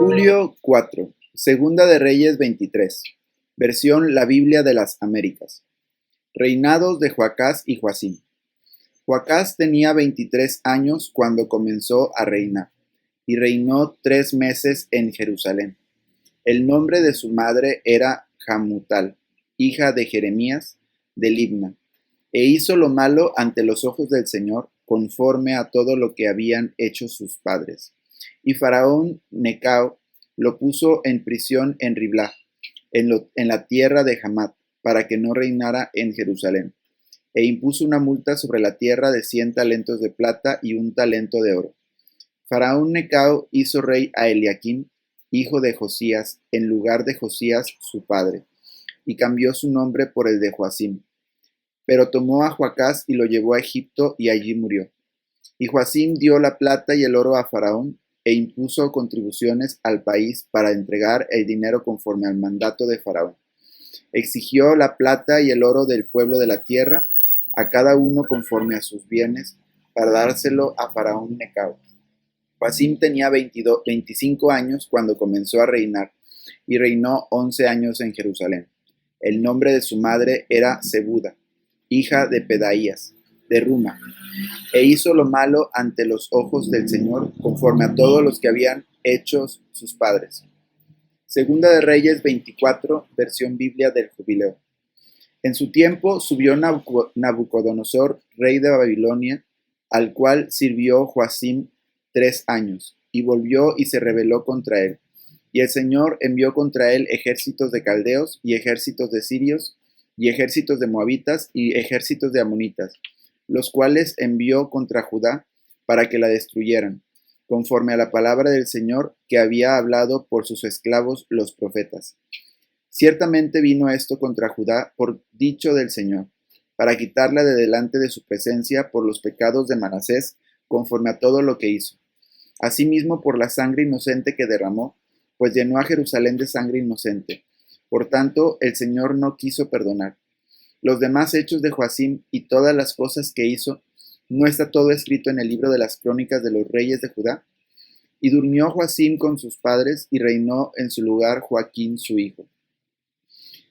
Julio 4, Segunda de Reyes 23, versión La Biblia de las Américas. Reinados de Joacás y Joacim. Joacás tenía 23 años cuando comenzó a reinar, y reinó 3 meses en Jerusalén. El nombre de su madre era Hamutal, hija de Jeremías de Libna, e hizo lo malo ante los ojos del Señor, conforme a todo lo que habían hecho sus padres. Y Faraón Necao lo puso en prisión en Riblá, en la tierra de Hamat, para que no reinara en Jerusalén. E impuso una multa sobre la tierra de 100 talentos de plata y 1 talento de oro. Faraón Necao hizo rey a Eliaquim, hijo de Josías, en lugar de Josías su padre, y cambió su nombre por el de Joacim. Pero tomó a Joacás y lo llevó a Egipto, y allí murió. Y Joacim dio la plata y el oro a Faraón, e impuso contribuciones al país para entregar el dinero conforme al mandato de Faraón. Exigió la plata y el oro del pueblo de la tierra, a cada uno conforme a sus bienes, para dárselo a Faraón Necao. Joacim tenía 25 años cuando comenzó a reinar, y reinó 11 años en Jerusalén. El nombre de su madre era Zebuda, hija de Pedaías, de Ruma, e hizo lo malo ante los ojos del Señor, conforme a todos los que habían hecho sus padres. Segunda de Reyes 24, versión Biblia del Jubileo. En su tiempo subió Nabucodonosor, rey de Babilonia, al cual sirvió Joacim 3 años, y volvió y se rebeló contra él. Y el Señor envió contra él ejércitos de caldeos, y ejércitos de sirios, y ejércitos de moabitas, y ejércitos de amonitas, los cuales envió contra Judá para que la destruyeran, conforme a la palabra del Señor que había hablado por sus esclavos los profetas. Ciertamente vino esto contra Judá por dicho del Señor, para quitarla de delante de su presencia por los pecados de Manasés, conforme a todo lo que hizo. Asimismo por la sangre inocente que derramó, pues llenó a Jerusalén de sangre inocente. Por tanto, el Señor no quiso perdonar. Los demás hechos de Joacim y todas las cosas que hizo, ¿no está todo escrito en el libro de las crónicas de los reyes de Judá? Y durmió Joacim con sus padres, y reinó en su lugar Joaquín su hijo.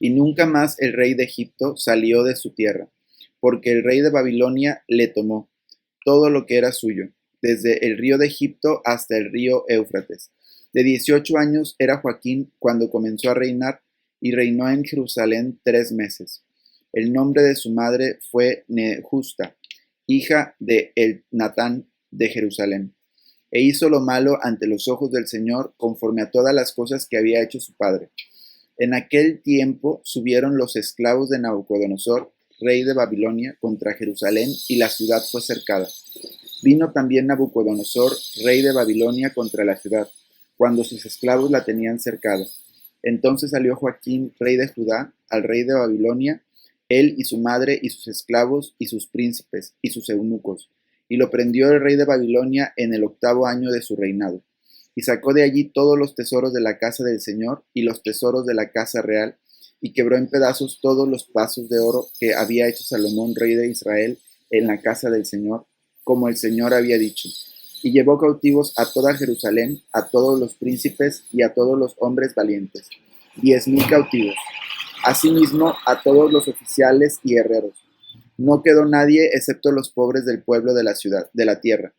Y nunca más el rey de Egipto salió de su tierra, porque el rey de Babilonia le tomó todo lo que era suyo, desde el río de Egipto hasta el río Éufrates. De 18 años era Joaquín cuando comenzó a reinar, y reinó en Jerusalén 3 meses. El nombre de su madre fue Nehusta, hija de Elnatán de Jerusalén. E hizo lo malo ante los ojos del Señor, conforme a todas las cosas que había hecho su padre. En aquel tiempo subieron los esclavos de Nabucodonosor, rey de Babilonia, contra Jerusalén, y la ciudad fue cercada. Vino también Nabucodonosor, rey de Babilonia, contra la ciudad, cuando sus esclavos la tenían cercada. Entonces salió Joaquín, rey de Judá, al rey de Babilonia, él y su madre y sus esclavos y sus príncipes y sus eunucos, y lo prendió el rey de Babilonia en el 8º año de su reinado, y sacó de allí todos los tesoros de la casa del Señor y los tesoros de la casa real, y quebró en pedazos todos los vasos de oro que había hecho Salomón, rey de Israel, en la casa del Señor, como el Señor había dicho. Y llevó cautivos a toda Jerusalén, a todos los príncipes y a todos los hombres valientes, 10,000 cautivos. Asimismo, a todos los oficiales y herreros. No quedó nadie excepto los pobres del pueblo de la ciudad, de la tierra.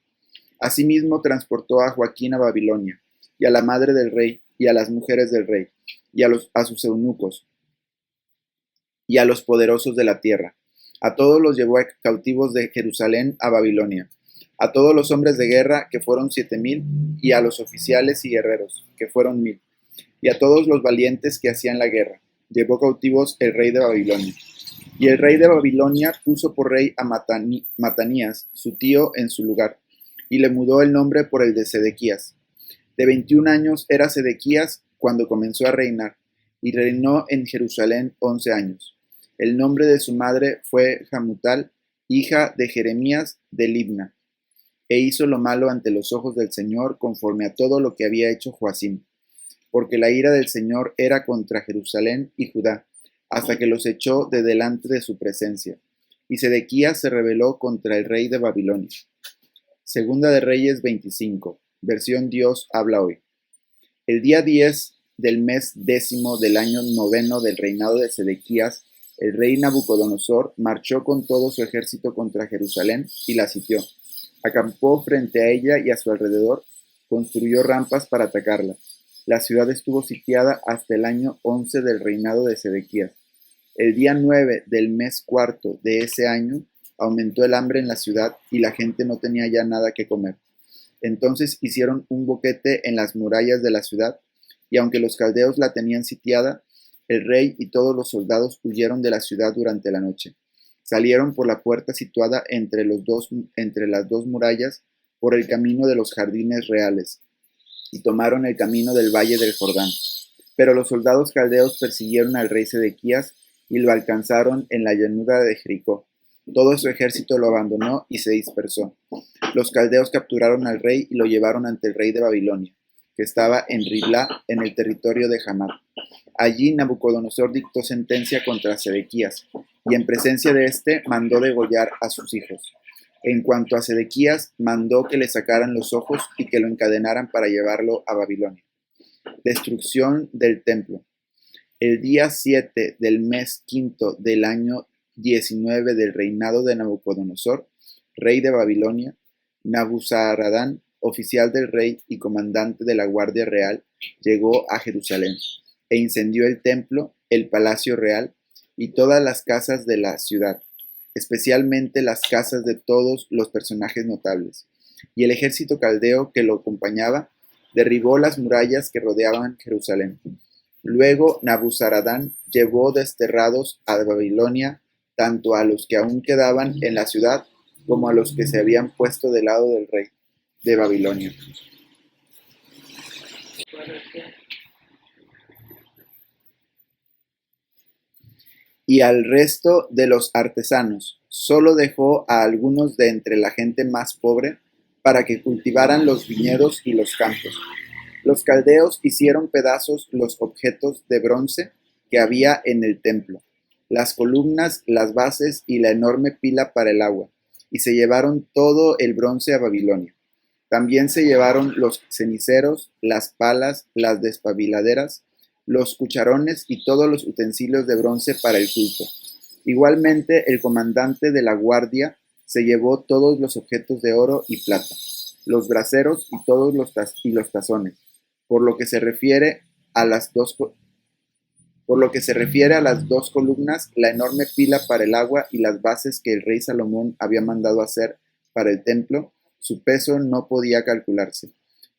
Asimismo, transportó a Joaquín a Babilonia, y a la madre del rey, y a las mujeres del rey, y a sus eunucos, y a los poderosos de la tierra. A todos los llevó cautivos de Jerusalén a Babilonia. A todos los hombres de guerra, que fueron 7,000, y a los oficiales y guerreros, que fueron 1,000, y a todos los valientes que hacían la guerra, llevó cautivos el rey de Babilonia. Y el rey de Babilonia puso por rey a Matanías, su tío, en su lugar, y le mudó el nombre por el de Sedequías. De 21 años era Sedequías cuando comenzó a reinar, y reinó en Jerusalén 11 años. El nombre de su madre fue Hamutal, hija de Jeremías de Libna, e hizo lo malo ante los ojos del Señor, conforme a todo lo que había hecho Joacim, porque la ira del Señor era contra Jerusalén y Judá, hasta que los echó de delante de su presencia. Y Sedequías se rebeló contra el rey de Babilonia. Segunda de Reyes 25, versión Dios habla hoy. El día 10 del mes 10º del año 9 del reinado de Sedequías, el rey Nabucodonosor marchó con todo su ejército contra Jerusalén y la sitió. Acampó frente a ella y a su alrededor, construyó rampas para atacarla. La ciudad estuvo sitiada hasta el año 11 del reinado de Sedequías. El día 9 del mes cuarto de ese año aumentó el hambre en la ciudad y la gente no tenía ya nada que comer. Entonces hicieron un boquete en las murallas de la ciudad, y aunque los caldeos la tenían sitiada, el rey y todos los soldados huyeron de la ciudad durante la noche. Salieron por la puerta situada entre las dos murallas, por el camino de los jardines reales, y tomaron el camino del valle del Jordán. Pero los soldados caldeos persiguieron al rey Sedequías y lo alcanzaron en la llanura de Jericó. Todo su ejército lo abandonó y se dispersó. Los caldeos capturaron al rey y lo llevaron ante el rey de Babilonia, que estaba en Riblá, en el territorio de Hamat. Allí Nabucodonosor dictó sentencia contra Sedequías, y en presencia de éste mandó degollar a sus hijos. En cuanto a Sedequías, mandó que le sacaran los ojos y que lo encadenaran para llevarlo a Babilonia. Destrucción del templo. El día 7 del mes quinto del año 19 del reinado de Nabucodonosor, rey de Babilonia, Nabuzaradán, oficial del rey y comandante de la guardia real, llegó a Jerusalén e incendió el templo, el palacio real y todas las casas de la ciudad, especialmente las casas de todos los personajes notables. Y el ejército caldeo que lo acompañaba derribó las murallas que rodeaban Jerusalén. Luego Nabuzaradán llevó desterrados a Babilonia tanto a los que aún quedaban en la ciudad como a los que se habían puesto del lado del rey de Babilonia. Y al resto de los artesanos, solo dejó a algunos de entre la gente más pobre para que cultivaran los viñedos y los campos. Los caldeos hicieron pedazos los objetos de bronce que había en el templo, las columnas, las bases y la enorme pila para el agua, y se llevaron todo el bronce a Babilonia. También se llevaron los ceniceros, las palas, las despabiladeras, los cucharones y todos los utensilios de bronce para el culto. Igualmente, el comandante de la guardia se llevó todos los objetos de oro y plata, los braseros y todos los tazones. Por lo que se refiere a las dos columnas, la enorme pila para el agua y las bases que el rey Salomón había mandado hacer para el templo, su peso no podía calcularse.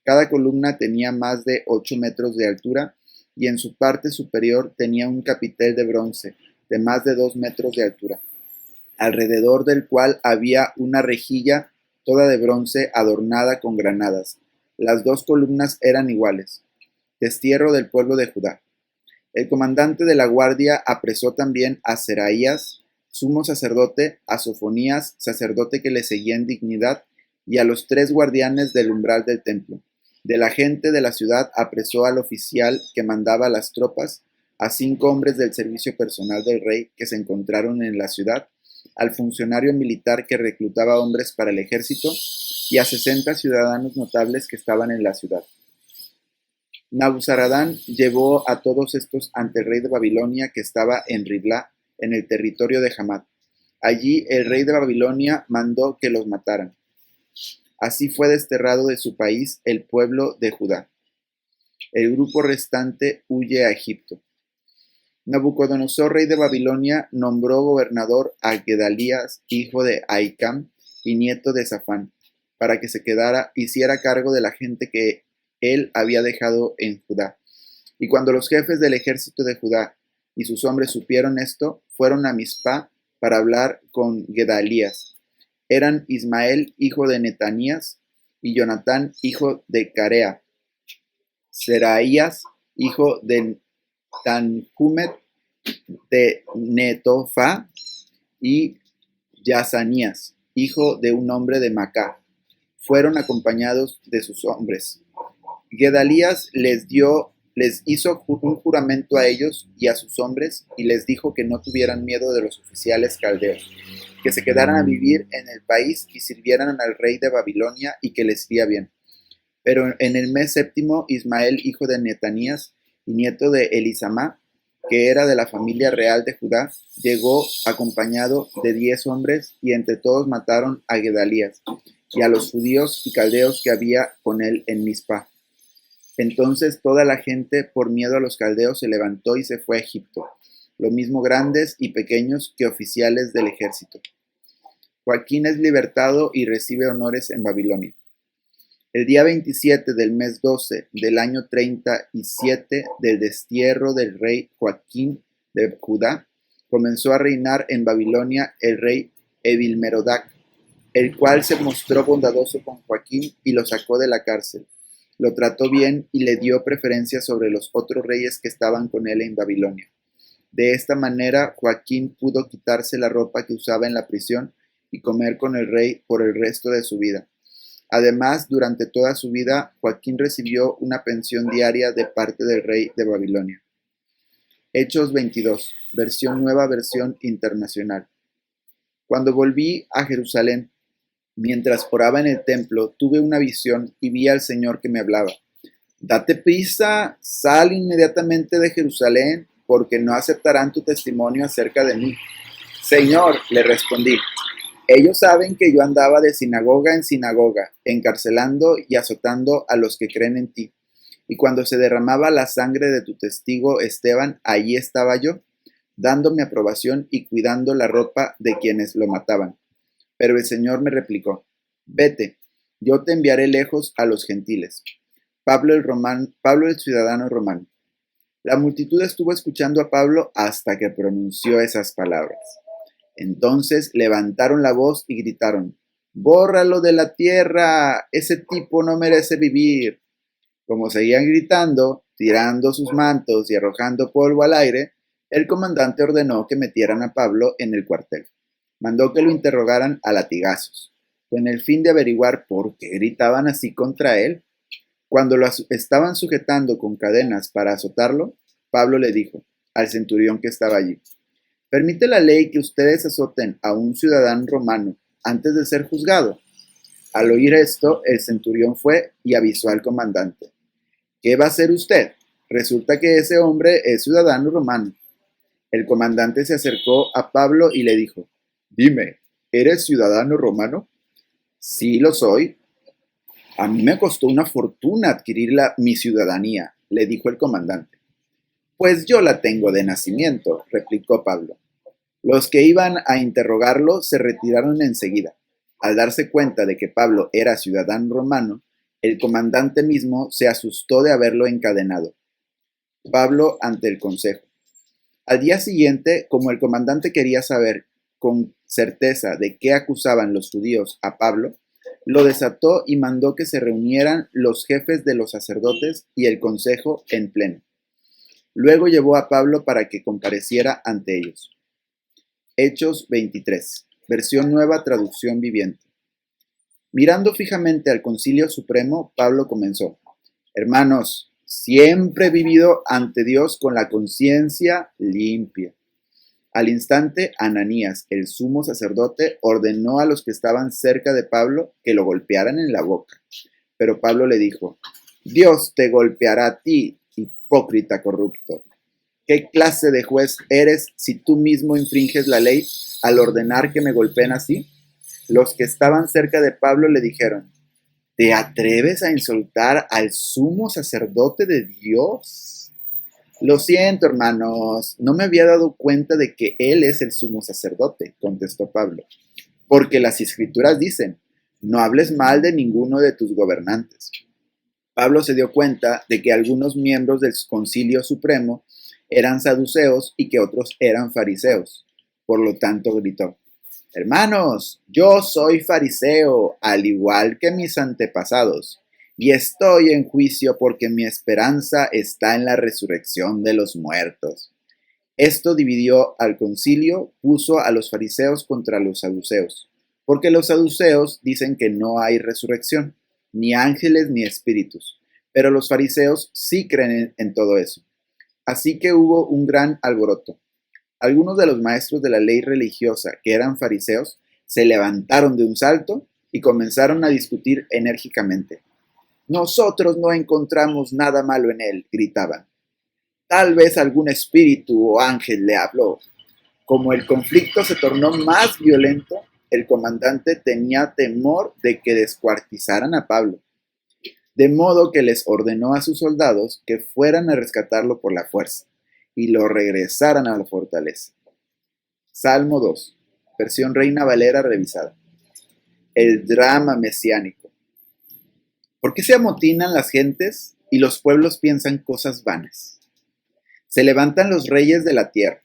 Cada columna tenía más de 8 metros de altura y en su parte superior tenía un capitel de bronce de más de 2 metros de altura, alrededor del cual había una rejilla toda de bronce adornada con granadas. Las dos columnas eran iguales. Destierro del pueblo de Judá. El comandante de la guardia apresó también a Seraías, sumo sacerdote, a Sofonías, sacerdote que le seguía en dignidad, y a los 3 guardianes del umbral del templo. De la gente de la ciudad apresó al oficial que mandaba las tropas, a 5 hombres del servicio personal del rey que se encontraron en la ciudad, al funcionario militar que reclutaba hombres para el ejército, y a 60 ciudadanos notables que estaban en la ciudad. Nabuzaradán llevó a todos estos ante el rey de Babilonia que estaba en Riblá, en el territorio de Hamat. Allí el rey de Babilonia mandó que los mataran. Así fue desterrado de su país el pueblo de Judá. El grupo restante huye a Egipto. Nabucodonosor, rey de Babilonia, nombró gobernador a Gedalías, hijo de Ahicam y nieto de Safán, para que hiciera cargo de la gente que él había dejado en Judá. Y cuando los jefes del ejército de Judá y sus hombres supieron esto, fueron a Mizpá para hablar con Gedalías. Eran Ismael, hijo de Netanías, y Jonatán, hijo de Carea, Seraías, hijo de Tanhumet de Netofa, y Yazanías, hijo de un hombre de Macá. Fueron acompañados de sus hombres. Gedalías les hizo un juramento a ellos y a sus hombres, y les dijo que no tuvieran miedo de los oficiales caldeos, que se quedaran a vivir en el país y sirvieran al rey de Babilonia y que les iría bien. Pero en el mes séptimo, Ismael, hijo de Netanías y nieto de Elisamá, que era de la familia real de Judá, llegó acompañado de 10 hombres, y entre todos mataron a Gedalías y a los judíos y caldeos que había con él en Mizpa. Entonces toda la gente, por miedo a los caldeos, se levantó y se fue a Egipto, lo mismo grandes y pequeños que oficiales del ejército. Joaquín es libertado y recibe honores en Babilonia. El día 27 del mes 12 del año 37 del destierro del rey Joaquín de Judá, comenzó a reinar en Babilonia el rey Evilmerodac, el cual se mostró bondadoso con Joaquín y lo sacó de la cárcel. Lo trató bien y le dio preferencia sobre los otros reyes que estaban con él en Babilonia. De esta manera, Joaquín pudo quitarse la ropa que usaba en la prisión y comer con el rey por el resto de su vida. Además, durante toda su vida, Joaquín recibió una pensión diaria de parte del rey de Babilonia. Hechos 22, nueva versión internacional. Cuando volví a Jerusalén, mientras oraba en el templo, tuve una visión y vi al Señor que me hablaba. Date prisa, sal inmediatamente de Jerusalén, porque no aceptarán tu testimonio acerca de mí. Señor, le respondí, ellos saben que yo andaba de sinagoga en sinagoga, encarcelando y azotando a los que creen en ti. Y cuando se derramaba la sangre de tu testigo Esteban, allí estaba yo, dando mi aprobación y cuidando la ropa de quienes lo mataban. Pero el Señor me replicó, vete, yo te enviaré lejos a los gentiles. Pablo el ciudadano romano. La multitud estuvo escuchando a Pablo hasta que pronunció esas palabras. Entonces levantaron la voz y gritaron, ¡bórralo de la tierra! Ese tipo no merece vivir. Como seguían gritando, tirando sus mantos y arrojando polvo al aire, el comandante ordenó que metieran a Pablo en el cuartel. Mandó que lo interrogaran a latigazos, con el fin de averiguar por qué gritaban así contra él. Cuando lo estaban sujetando con cadenas para azotarlo, Pablo le dijo al centurión que estaba allí, ¿permite la ley que ustedes azoten a un ciudadano romano antes de ser juzgado? Al oír esto, el centurión fue y avisó al comandante. ¿Qué va a hacer usted? Resulta que ese hombre es ciudadano romano. El comandante se acercó a Pablo y le dijo, dime, ¿eres ciudadano romano? Sí, lo soy. A mí me costó una fortuna adquirir mi ciudadanía, le dijo el comandante. Pues yo la tengo de nacimiento, replicó Pablo. Los que iban a interrogarlo se retiraron enseguida. Al darse cuenta de que Pablo era ciudadano romano, el comandante mismo se asustó de haberlo encadenado. Pablo ante el consejo. Al día siguiente, como el comandante quería saber con certeza de qué acusaban los judíos a Pablo, lo desató y mandó que se reunieran los jefes de los sacerdotes y el consejo en pleno. Luego llevó a Pablo para que compareciera ante ellos. Hechos 23, versión nueva, traducción viviente. Mirando fijamente al Concilio Supremo, Pablo comenzó: Hermanos, siempre he vivido ante Dios con la conciencia limpia. Al instante, Ananías, el sumo sacerdote, ordenó a los que estaban cerca de Pablo que lo golpearan en la boca. Pero Pablo le dijo: Dios te golpeará a ti, hipócrita corrupto. ¿Qué clase de juez eres si tú mismo infringes la ley al ordenar que me golpeen así? Los que estaban cerca de Pablo le dijeron: ¿te atreves a insultar al sumo sacerdote de Dios? Lo siento, hermanos, no me había dado cuenta de que él es el sumo sacerdote, contestó Pablo, porque las escrituras dicen: no hables mal de ninguno de tus gobernantes. Pablo se dio cuenta de que algunos miembros del Concilio Supremo eran saduceos y que otros eran fariseos. Por lo tanto gritó: Hermanos, yo soy fariseo, al igual que mis antepasados, y estoy en juicio porque mi esperanza está en la resurrección de los muertos. Esto dividió al concilio, puso a los fariseos contra los saduceos, porque los saduceos dicen que no hay resurrección, ni ángeles ni espíritus, pero los fariseos sí creen en todo eso. Así que hubo un gran alboroto. Algunos de los maestros de la ley religiosa, que eran fariseos, se levantaron de un salto y comenzaron a discutir enérgicamente. Nosotros no encontramos nada malo en él, gritaban. Tal vez algún espíritu o ángel le habló. Como el conflicto se tornó más violento, el comandante tenía temor de que descuartizaran a Pablo, de modo que les ordenó a sus soldados que fueran a rescatarlo por la fuerza y lo regresaran a la fortaleza. Salmo 2, versión Reina Valera revisada. El drama mesiánico. ¿Por qué se amotinan las gentes y los pueblos piensan cosas vanas? Se levantan los reyes de la tierra,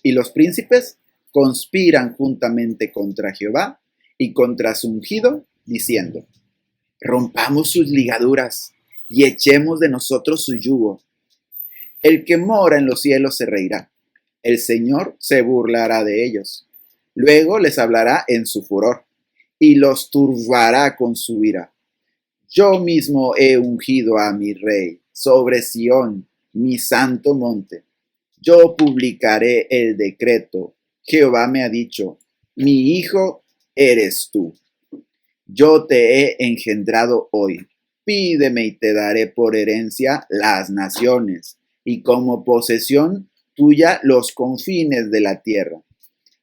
y los príncipes conspiran juntamente contra Jehová y contra su ungido, diciendo: rompamos sus ligaduras y echemos de nosotros su yugo. El que mora en los cielos se reirá, el Señor se burlará de ellos. Luego les hablará en su furor y los turbará con su ira. Yo mismo he ungido a mi rey sobre Sión, mi santo monte. Yo publicaré el decreto. Jehová me ha dicho: mi hijo eres tú. Yo te he engendrado hoy. Pídeme y te daré por herencia las naciones, y como posesión tuya los confines de la tierra.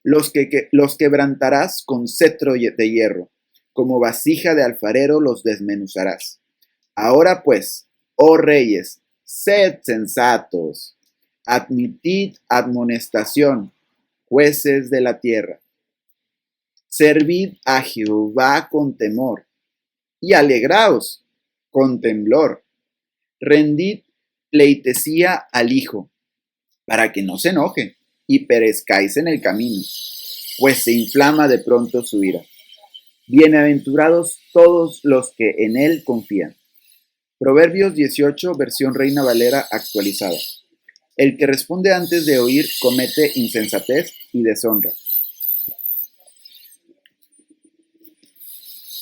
Los quebrantarás con cetro de hierro, como vasija de alfarero los desmenuzarás. Ahora pues, oh reyes, sed sensatos, admitid admonestación, jueces de la tierra. Servid a Jehová con temor, y alegraos con temblor. Rendid pleitesía al Hijo, para que no se enoje y perezcáis en el camino, pues se inflama de pronto su ira. Bienaventurados todos los que en él confían. Proverbios 18, versión Reina Valera actualizada. El que responde antes de oír comete insensatez y deshonra,